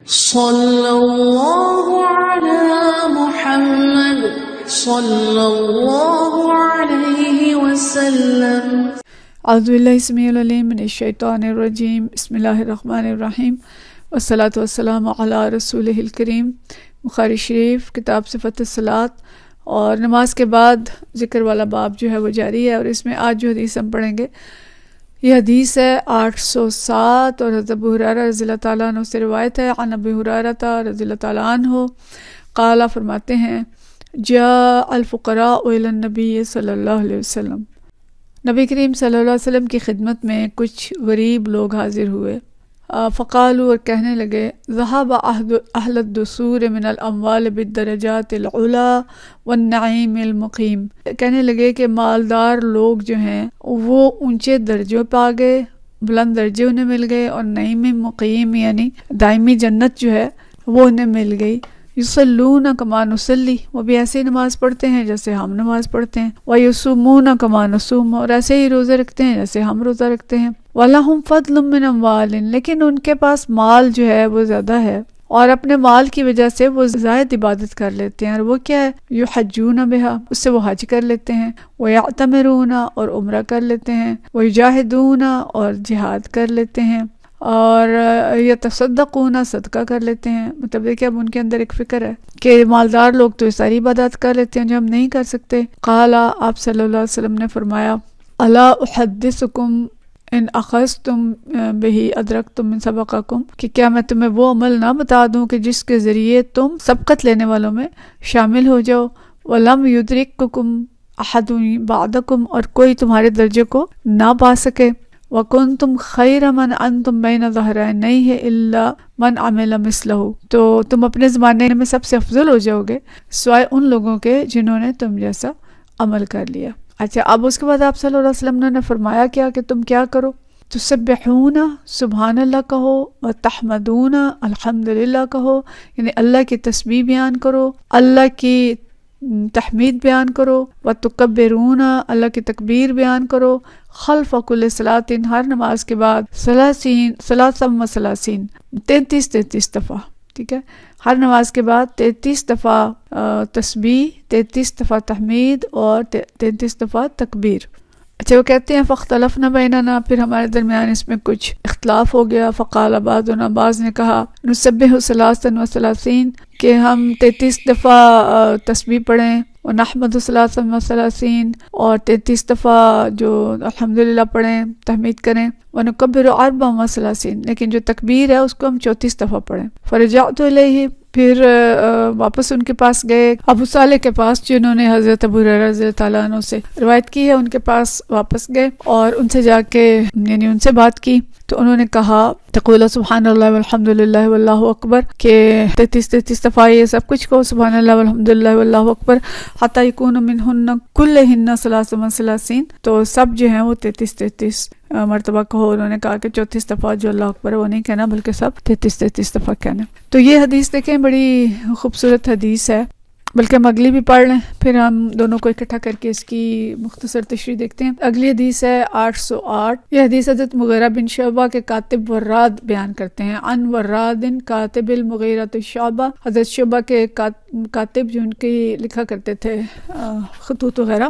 صلی اللہ علی محمد صلی اللہ علیہ وسلم۔ اعوذ باللہ السمیع العلیم من الشیطان الرجیم، بسم اللہ الرحمن الرحیم، والصلاۃ والسلام علی رسولہ الکریم۔ بخاری شریف کتاب صفت الصلاۃ، اور نماز کے بعد ذکر والا باب جو ہے وہ جاری ہے، اور اس میں آج جو حدیث ہم پڑھیں گے یہ حدیث ہے 807، اور حضرت ابو ہریرہ رضی اللہ تعالیٰ عنہ سے روایت ہے۔ عن ابی ہریرہ رضی اللہ تعالیٰ عنہ قال، فرماتے ہیں جاء الفقراء الی النبی صلی اللہ علیہ وسلم، نبی کریم صلی اللہ علیہ وسلم کی خدمت میں کچھ غریب لوگ حاضر ہوئے۔ فقالوا، اور کہنے لگے، ذهب اہل الدثور من الاموال بالدرجات العلی والنعیم المقیم، کہنے لگے کہ مالدار لوگ جو ہیں وہ اونچے درجوں پہ آ گئے، بلند درجے انہیں مل گئے، اور نعیم مقیم یعنی دائمی جنت جو ہے وہ انہیں مل گئی۔ یصلون کما نصلی، وہ بھی ایسے ہی نماز پڑھتے ہیں جیسے ہم نماز پڑھتے ہیں، ویصومون کما نصوم، اور ایسے ہی روزے رکھتے ہیں جیسے ہم روزہ رکھتے ہیں۔ وَلَهُمْ فَضْلٌ مِّنْ أَمْوَالٍ، لیکن ان کے پاس مال جو ہے وہ زیادہ ہے، اور اپنے مال کی وجہ سے وہ زائد عبادت کر لیتے ہیں، اور وہ کیا ہے، یحجون بہا، اس سے وہ حج کر لیتے ہیں، وَيَعْتَمِرُونَ، اور عمرہ کر لیتے ہیں، وَيُجَاهِدُونَ، اور جہاد کر لیتے ہیں، اور یتصدقون، صدقہ کر لیتے ہیں۔ مطلب دیکھیں اب ان کے اندر ایک فکر ہے کہ مالدار لوگ تو ساری عبادات کر لیتے ہیں جو ہم نہیں کر سکتے۔ قال، آپ صلی اللہ علیہ وسلم نے فرمایا، الا احدثکم ان اخذتم بہ ادرکتم من سبقکم، کہ کیا میں تمہیں وہ عمل نہ بتا دوں کہ جس کے ذریعے تم سبقت لینے والوں میں شامل ہو جاؤ۔ ولم یدرککم احد بعدکم، اور کوئی تمہارے درجے کو نہ پا سکے۔ وَكُنْتُمْ خَيْرَ مَنْ أَنْتُمْ بَيْنَ ظَهْرَانَيْهِ إِلَّا مَنْ عَمِلَ مِثْلَهُ، تو تم اپنے زمانے میں سب سے افضل ہو جاؤ گے سوائے ان لوگوں کے جنہوں نے تم جیسا عمل کر لیا۔ اچھا، اب اس کے بعد آپ صلی اللہ علیہ وسلم نے فرمایا کیا کہ تم کیا کرو، تسبحون، سبحان اللہ کہو، وتحمدون، الحمدللہ کہو، یعنی اللہ کی تسبیح بیان کرو، اللہ کی تحمید بیان کرو، وتکبرون، اللہ کی تکبیر بیان کرو، خلف کل صلاۃ، ہر نماز کے بعد، ثلاثا و ثلاثین، 33 دفعہ، ٹھیک ہے، ہر نماز کے بعد 33 دفعہ تسبیح، 33 دفعہ تحمید، اور 33 دفعہ تکبیر۔ اچھا، وہ کہتے ہیں فاختلفنا بیننا، پھر ہمارے درمیان اس میں کچھ اختلاف ہو گیا۔ فقال بعضنا، بعض نے کہا، نسبح ثلاثا و ثلاثین، کہ ہم 33 دفعہ تسبیح پڑھیں، ونحمد ثلاثا و ثلاثین، اور 33 دفعہ جو الحمدللہ پڑھیں، تحمید کریں، ونکبر اربعا و ثلاثین، لیکن جو تکبیر ہے اس کو ہم 34 دفعہ پڑھیں۔ فرجعت الیہ، پھر واپس ان کے پاس گئے، ابو صالح کے پاس جنہوں نے حضرت ابو ہریرہ رضی اللہ تعالیٰ عنہ سے روایت کی ہے، ان کے پاس واپس گئے اور ان سے جا کے یعنی ان سے بات کی، تو انہوں نے کہا تقول سبحان اللہ والحمد للہ واللہ اکبر، کہ 33 دفعہ یہ سب کچھ کہو، سبحان اللہ والحمد للہ واللہ اکبر، حتی یکون منہن کلہن ثلاث و ثلاثین، تو سب جو ہیں وہ 33 مرتبہ کہو۔ انہوں نے کہا کہ 34 دفعہ جو اللہ اکبر وہ نہیں کہنا بلکہ سب 33 دفعہ کہنا۔ تو یہ حدیث دیکھیں بڑی خوبصورت حدیث ہے، بلکہ ہم اگلی بھی پڑھ لیں، پھر ہم دونوں کو اکٹھا کر کے اس کی مختصر تشریح دیکھتے ہیں۔ اگلی حدیث ہے 808، یہ حدیث حضرت مغیرہ بن شعبہ کے کاتب وراد بیان کرتے ہیں۔ عن وراد کاتب المغیرہ شعبہ، حضرت شعبہ کے کاتب جو ان کی لکھا کرتے تھے خطوط وغیرہ،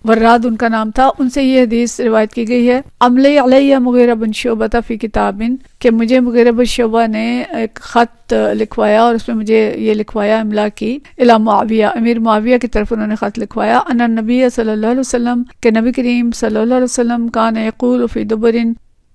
وراد ان کا نام تھا، ان سے یہ حدیث روایت کی گئی ہے۔ املی علیہ مغیرہ بن شعبہ فی کتاب، کہ مجھے مغیرہ بن شعبہ نے ایک خط لکھوایا اور اس میں مجھے یہ لکھوایا املا کی، الی معاویہ، امیر معاویہ کی طرف انہوں نے خط لکھوایا، ان النبی صلی اللہ علیہ وسلم، کہ نبی کریم صلی اللہ علیہ وسلم کان یقول فی دبر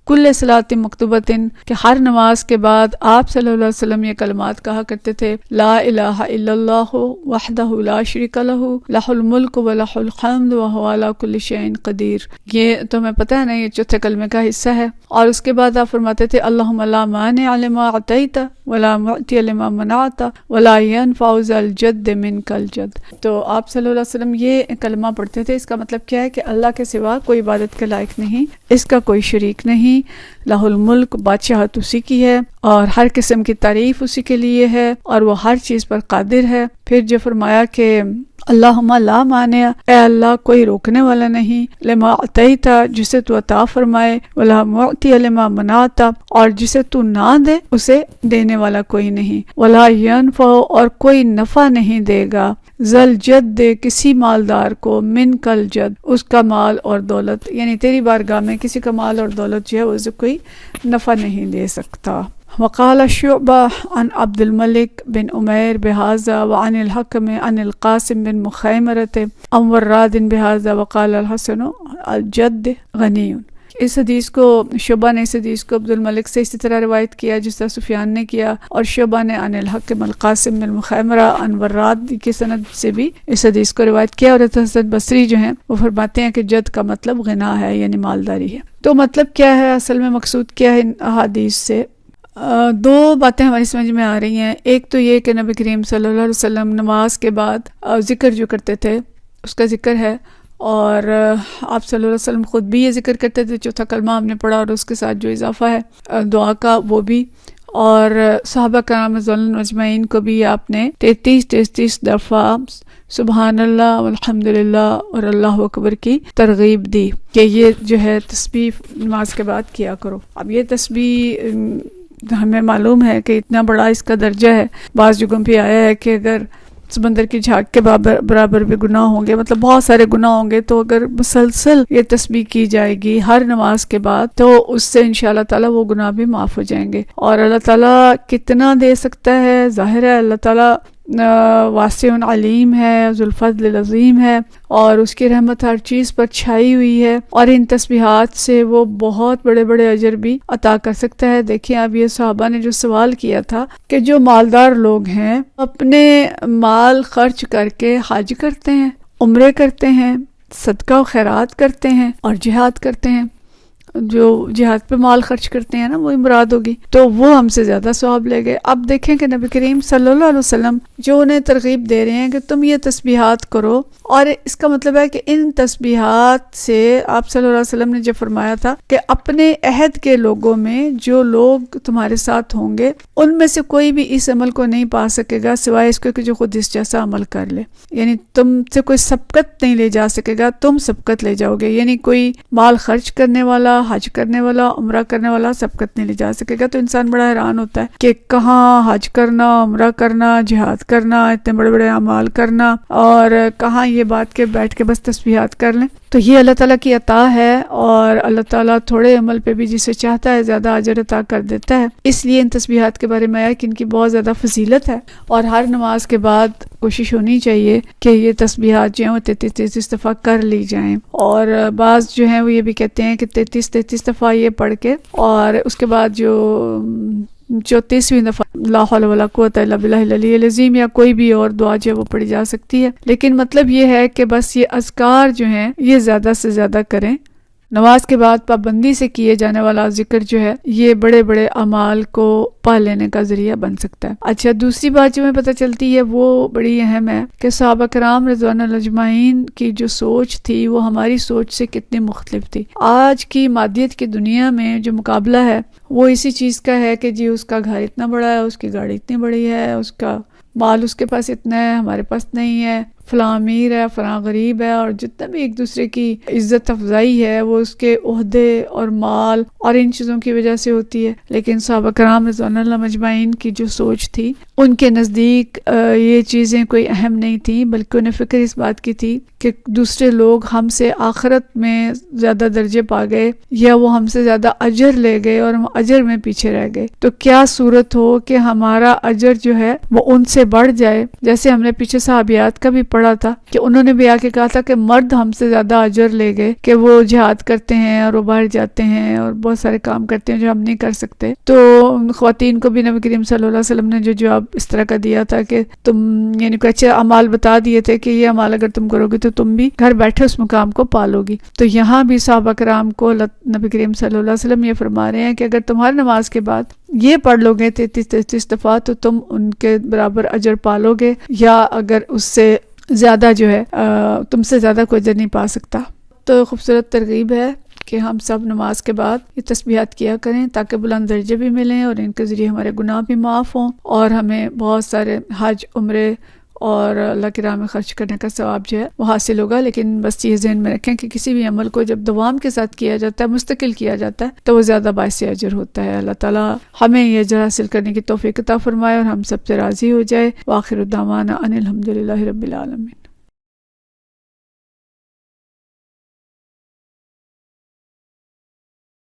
کل صلاۃ مکتوبۃ، کہ ہر نماز کے بعد آپ صلی اللہ علیہ وسلم یہ کلمات کہا کرتے تھے، لا الہ الا اللہ وحدہ لا شریک لہ لہ الملک و لہ الحمد وہو علی کل شیء قدیر۔ یہ تمہیں پتہ ہے نا، یہ چوتھے کلمے کا حصہ ہے۔ اور اس کے بعد آپ فرماتے تھے، اللہم لا مانع لما اعطیت ولا معطی لما منعت ولا ينفع ذا الجد منک الجد۔ تو آپ صلی اللہ علیہ وسلم یہ کلمہ پڑھتے تھے، اس کا مطلب کیا ہے کہ اللہ کے سوا کوئی عبادت کے لائق نہیں، اس کا کوئی شریک نہیں، لہ الملک، بادشاہت اسی کی ہے، اور ہر قسم کی تعریف اسی کے لیے ہے، اور وہ ہر چیز پر قادر ہے۔ پھر جو فرمایا کہ اللہم لا مانع، اے اللہ کوئی روکنے والا نہیں، لما عطیتا جسے تو عطا فرمائے، ولا معطی لما منعتا اور جسے تو نہ دے اسے دینے والا کوئی نہیں، ولا ینفع اور کوئی نفع نہیں دے گا، ذل جد دے کسی مالدار کو، من کل جد اس کا مال اور دولت، یعنی تیری بارگاہ میں کسی کا مال اور دولت جو ہے اسے کوئی نفع نہیں دے سکتا۔ وقال شعبہ عن عبد الملک بن عمیر بهذا وعن الحکم عن القاسم بن مخیمرۃ عن وراد بهذا وقال الحسن الجد غنی۔ اس حدیث کو شعبہ نے اس حدیث کو عبد الملک سے اسی طرح روایت کیا جس طرح سفیان نے کیا، اور شعبہ نے عن الحکم القاسم بن مخیمرہ عن وراد کی سند سے بھی اس حدیث کو روایت کیا، اور حسن بصری جو ہیں وہ فرماتے ہیں کہ جد کا مطلب غنا ہے، یعنی مالداری ہے۔ تو مطلب کیا ہے، اصل میں مقصود کیا ہے ان احادیث سے؟ دو باتیں ہماری سمجھ میں آ رہی ہیں۔ ایک تو یہ کہ نبی کریم صلی اللہ علیہ وسلم نماز کے بعد ذکر جو کرتے تھے اس کا ذکر ہے، اور آپ صلی اللہ علیہ وسلم خود بھی یہ ذکر کرتے تھے، چوتھا کلمہ ہم نے پڑھا اور اس کے ساتھ جو اضافہ ہے دعا کا وہ بھی، اور صحابہ کرام رضوان اللہ اجمعین کو بھی آپ نے 33 دفعہ سبحان اللہ والحمدللہ اور اللہ اکبر کی ترغیب دی کہ یہ جو ہے تسبیح نماز کے بعد کیا کرو۔ اب یہ تسبیح ہمیں معلوم ہے کہ اتنا بڑا اس کا درجہ ہے، بعض جگہوں پہ آیا ہے کہ اگر سمندر کی جھاگ کے برابر بھی گناہ ہوں گے، مطلب بہت سارے گناہ ہوں گے، تو اگر مسلسل یہ تسبیح کی جائے گی ہر نماز کے بعد تو اس سے انشاءاللہ تعالیٰ وہ گناہ بھی معاف ہو جائیں گے۔ اور اللہ تعالیٰ کتنا دے سکتا ہے، ظاہر ہے اللہ تعالیٰ واسع علیم ہے، ذو الفضل العظیم ہے، اور اس کی رحمت ہر چیز پر چھائی ہوئی ہے، اور ان تسبیحات سے وہ بہت بڑے بڑے اجر بھی عطا کر سکتا ہے۔ دیکھیں اب یہ صحابہ نے جو سوال کیا تھا کہ جو مالدار لوگ ہیں اپنے مال خرچ کر کے حج کرتے ہیں، عمرے کرتے ہیں، صدقہ و خیرات کرتے ہیں اور جہاد کرتے ہیں، جو جہاد پہ مال خرچ کرتے ہیں نا وہی مراد ہوگی، تو وہ ہم سے زیادہ ثواب لے گئے۔ اب دیکھیں کہ نبی کریم صلی اللہ علیہ وسلم جو انہیں ترغیب دے رہے ہیں کہ تم یہ تسبیحات کرو، اور اس کا مطلب ہے کہ ان تسبیحات سے آپ صلی اللہ علیہ وسلم نے جو فرمایا تھا کہ اپنے عہد کے لوگوں میں جو لوگ تمہارے ساتھ ہوں گے ان میں سے کوئی بھی اس عمل کو نہیں پا سکے گا سوائے اس کو کہ جو خود اس جیسا عمل کر لے، یعنی تم سے کوئی سبقت نہیں لے جا سکے گا، تم سبقت لے جاؤ گے، یعنی کوئی مال خرچ کرنے والا، حج کرنے والا، عمرہ کرنے والا سبقت نہیں لے جا سکے گا۔ تو انسان بڑا حیران ہوتا ہے کہ کہاں حج کرنا، عمرہ کرنا، جہاد کرنا، اتنے بڑے بڑے اعمال کرنا، اور کہاں یہ بات کہ بیٹھ کے بس تسبیحات کر لیں۔ تو یہ اللہ تعالیٰ کی عطا ہے، اور اللہ تعالیٰ تھوڑے عمل پہ بھی جسے چاہتا ہے زیادہ اجر عطا کر دیتا ہے۔ اس لیے ان تسبیحات کے بارے میں آیا کہ ان کی بہت زیادہ فضیلت ہے، اور ہر نماز کے بعد کوشش ہونی چاہیے کہ یہ تسبیحات جو ہیں وہ 33 دفعہ کر لی جائیں، اور بعض جو ہیں وہ یہ بھی کہتے ہیں کہ 33 دفعہ یہ پڑھ کے، اور اس کے بعد جو 34ویں دفعہ لا حول ولا قوت الا باللہ العلی العظیم یا کوئی بھی اور دعا جو ہے وہ پڑھی جا سکتی ہے، لیکن مطلب یہ ہے کہ بس یہ اذکار جو ہیں یہ زیادہ سے زیادہ کریں۔ نماز کے بعد پابندی سے کیے جانے والا ذکر جو ہے یہ بڑے بڑے اعمال کو پا لینے کا ذریعہ بن سکتا ہے۔ اچھا، دوسری بات جو ہمیں پتہ چلتی ہے وہ بڑی اہم ہے کہ صحابہ کرام رضوان اللہ اجمعین کی جو سوچ تھی وہ ہماری سوچ سے کتنی مختلف تھی۔ آج کی مادیت کی دنیا میں جو مقابلہ ہے وہ اسی چیز کا ہے کہ جی اس کا گھر اتنا بڑا ہے، اس کی گاڑی اتنی بڑی ہے، اس کا مال اس کے پاس اتنا ہے، ہمارے پاس نہیں ہے، فلاں امیر ہے، فلاں غریب ہے، اور جتنا بھی ایک دوسرے کی عزت افزائی ہے وہ اس کے عہدے اور مال اور ان چیزوں کی وجہ سے ہوتی ہے۔ لیکن صحابہ کرام رضوان اللہ اجمعین کی جو سوچ تھی ان کے نزدیک یہ چیزیں کوئی اہم نہیں تھیں، بلکہ انہیں فکر اس بات کی تھی کہ دوسرے لوگ ہم سے آخرت میں زیادہ درجے پا گئے یا وہ ہم سے زیادہ اجر لے گئے اور ہم اجر میں پیچھے رہ گئے، تو کیا صورت ہو کہ ہمارا اجر جو ہے وہ ان سے بڑھ جائے۔ جیسے ہم نے پیچھے صحابیات کا بھی پڑھا تھا کہ انہوں نے بھی آ کے کہا تھا کہ مرد ہم سے زیادہ اجر لے گئے کہ وہ جہاد کرتے ہیں اور وہ باہر جاتے ہیں اور بہت سارے کام کرتے ہیں جو ہم نہیں کر سکتے۔ تو خواتین کو بھی نبی کریم صلی اللہ علیہ وسلم نے جو جواب اس طرح کا دیا تھا کہ تم یعنی کوئی اچھے اعمال بتا دیے تھے کہ یہ اعمال اگر تم کرو گے تو تم بھی گھر بیٹھے اس مقام کو پالو گی۔ تو یہاں بھی صحابہ کرام کو نبی کریم صلی اللہ علیہ وسلم یہ فرما رہے ہیں کہ اگر تمہاری نماز کے بعد یہ پڑھ لو گے 33 دفعہ تو تم ان کے برابر اجر پالو گے، یا اگر اس سے زیادہ جو ہے تم سے زیادہ کوئی اجر نہیں پا سکتا۔ تو خوبصورت ترغیب ہے کہ ہم سب نماز کے بعد یہ تسبیحات کیا کریں تاکہ بلند درجے بھی ملیں اور ان کے ذریعے ہمارے گناہ بھی معاف ہوں اور ہمیں بہت سارے حج، عمرے اور اللہ کی راہ میں خرچ کرنے کا ثواب جو ہے وہ حاصل ہوگا. لیکن بس یہ ذہن میں رکھیں کہ کسی بھی عمل کو جب دوام کے ساتھ کیا جاتا ہے، مستقل کیا جاتا ہے، تو وہ زیادہ باعث اجر ہوتا ہے. اللہ تعالیٰ ہمیں یہ اجر حاصل کرنے کی توفیق عطا فرمائے اور ہم سب سے راضی ہو جائے. وآخر دعوانا ان الحمد للہ رب العالمین.